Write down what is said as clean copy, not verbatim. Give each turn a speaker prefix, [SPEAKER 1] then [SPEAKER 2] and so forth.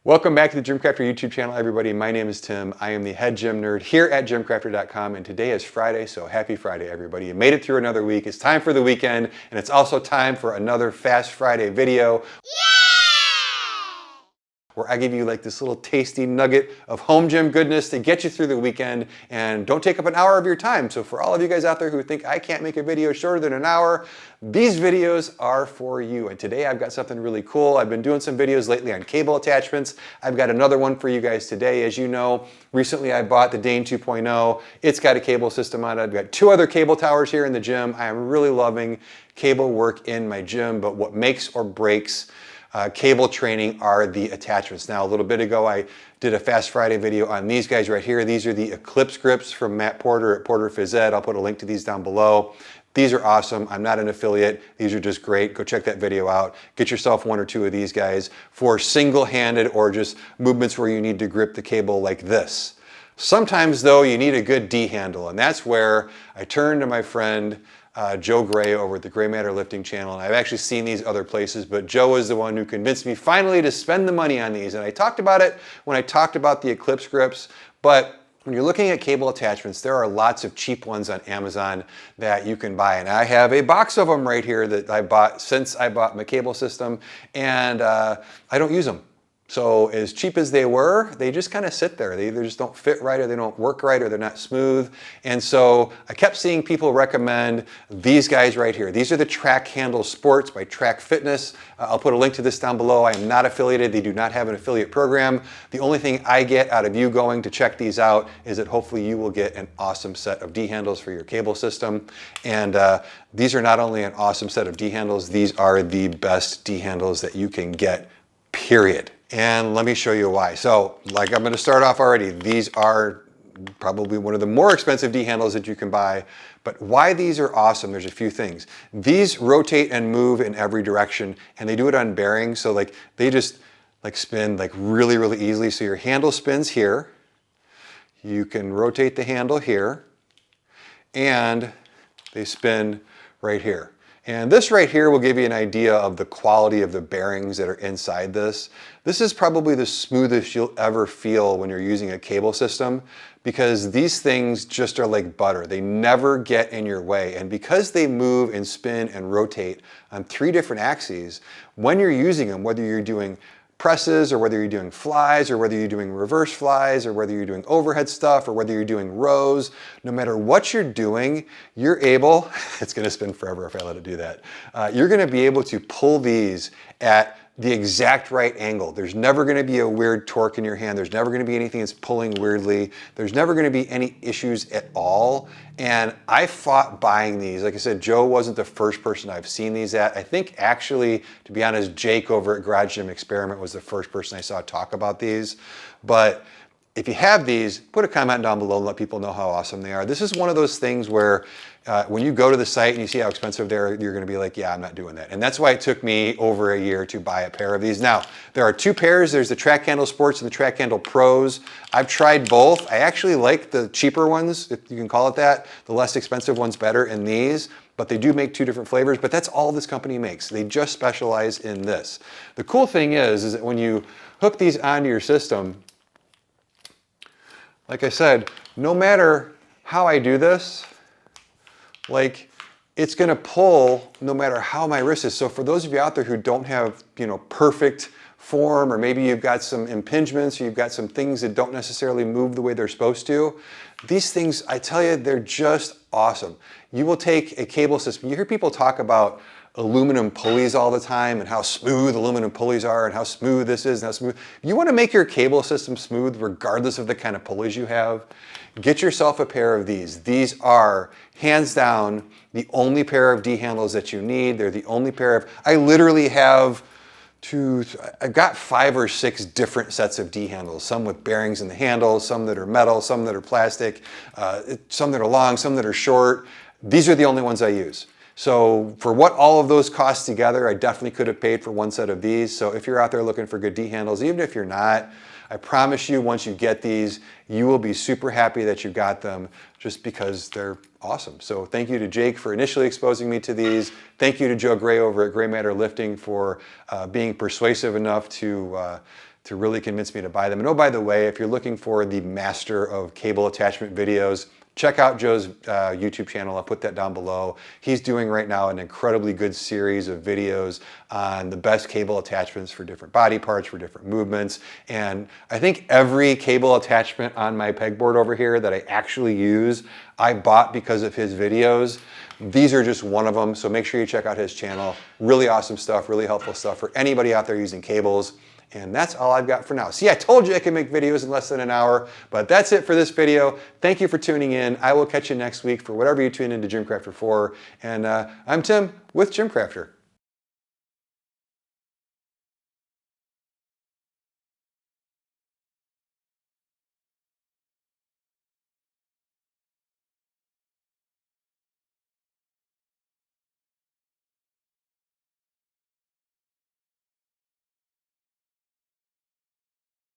[SPEAKER 1] Welcome back to the Gym Crafter YouTube channel, everybody. My name is Tim. I am the head gym nerd here at gymcrafter.com, and today is Friday, so happy Friday, everybody. You made it through another week. It's time for the weekend, and it's also time for another Fast Friday video. Where I give you like this little tasty nugget of home gym goodness to get you through the weekend and don't take up an hour of your time. So for all of you guys out there who think I can't make a video shorter than an hour, these videos are for you. And today I've got something really cool. I've been doing some videos lately on cable attachments. I've got another one for you guys today. As you know, recently I bought the Dane 2.0. It's got a cable system on it. I've got two other cable towers here in the gym. I am really loving cable work in my gym, but what makes or breaks cable training are the attachments. Now, a little bit ago, I did a Fast Friday video on these guys right here. These are the Eclipse grips from Matt Porter at Porter Phys Ed. I'll put a link to these down below. These are awesome. I'm not an affiliate. These are just great. Go check that video out. Get yourself one or two of these guys for single-handed or just movements where you need to grip the cable like this. Sometimes, though, you need a good D handle, and that's where I turn to my friend Joe Gray over at the Gray Matter Lifting channel, and I've actually seen these other places, but Joe is the one who convinced me finally to spend the money on these. And I talked about it when I talked about the Eclipse grips, but when you're looking at cable attachments, there are lots of cheap ones on Amazon that you can buy. And I have a box of them right here that I bought since I bought my cable system, and I don't use them. So as cheap as they were, they just kind of sit there. They either just don't fit right, or they don't work right, or they're not smooth. And so I kept seeing people recommend these guys right here. These are the TrakHandle Sports by Track Fitness. I'll put a link to this down below. I am not affiliated. They do not have an affiliate program. The only thing I get out of you going to check these out is that hopefully you will get an awesome set of D handles for your cable system. And these are not only an awesome set of D handles, these are the best D handles that you can get, period. And let me show you why. So, like, I'm going to start off already. These are probably one of the more expensive D handles that you can buy. But why these are awesome, there's a few things. These rotate and move in every direction, and they do it on bearings. So like they just like spin like really, really easily. So your handle spins here. You can rotate the handle here, and they spin right here. And this right here will give you an idea of the quality of the bearings that are inside this. This is probably the smoothest you'll ever feel when you're using a cable system, because these things just are like butter. They never get in your way. And because they move and spin and rotate on 3 different axes, when you're using them, whether you're doing presses, or whether you're doing flies, or whether you're doing reverse flies, or whether you're doing overhead stuff, or whether you're doing rows, no matter what you're doing, you're able, it's gonna spin forever if I let it do that, you're gonna be able to pull these at the exact right angle. There's never gonna be a weird torque in your hand. There's never gonna be anything that's pulling weirdly. There's never gonna be any issues at all. And I fought buying these. Like I said, Joe wasn't the first person I've seen these at. I think actually, to be honest, Jake over at Garage Gym Experiment was the first person I saw talk about these. But if you have these, put a comment down below and let people know how awesome they are. This is one of those things where when you go to the site and you see how expensive they are, you're gonna be like, yeah, I'm not doing that. And that's why it took me over a year to buy a pair of these. Now, there are 2 pairs. There's the TrakHandle Sports and the TrakHandle Pros. I've tried both. I actually like the cheaper ones, if you can call it that. The less expensive ones better in these, but they do make 2 different flavors, but that's all this company makes. They just specialize in this. The cool thing is that when you hook these onto your system, like I said, no matter how I do this, like it's gonna pull no matter how my wrist is. So for those of you out there who don't have, perfect form, or maybe you've got some impingements, or you've got some things that don't necessarily move the way they're supposed to, these things, I tell you, they're just awesome. You will take a cable system. You hear people talk about aluminum pulleys all the time and how smooth aluminum pulleys are and how smooth this is and how smooth. If you want to make your cable system smooth regardless of the kind of pulleys you have, get yourself a pair of these. These are hands down the only pair of D handles that you need. They're the only pair of, I literally have I've got 5 or 6 different sets of D handles, some with bearings in the handles, some that are metal, some that are plastic, some that are long, some that are short. These are the only ones I use. So for what all of those cost together, I definitely could have paid for one set of these. So if you're out there looking for good D handles, even if you're not, I promise you, once you get these, you will be super happy that you got them, just because they're awesome. So thank you to Jake for initially exposing me to these. Thank you to Joe Gray over at Gray Matter Lifting for being persuasive enough to to really convince me to buy them. And oh, by the way, if you're looking for the master of cable attachment videos, check out Joe's YouTube channel. I'll put that down below. He's doing right now an incredibly good series of videos on the best cable attachments for different body parts, for different movements. And I think every cable attachment on my pegboard over here that I actually use, I bought because of his videos. These are just one of them, so make sure you check out his channel. Really awesome stuff, really helpful stuff for anybody out there using cables. And that's all I've got for now. See, I told you I can make videos in less than an hour, but that's it for this video. Thank you for tuning in. I will catch you next week for whatever you tune into Gym Crafter for. And I'm Tim with Gym Crafter.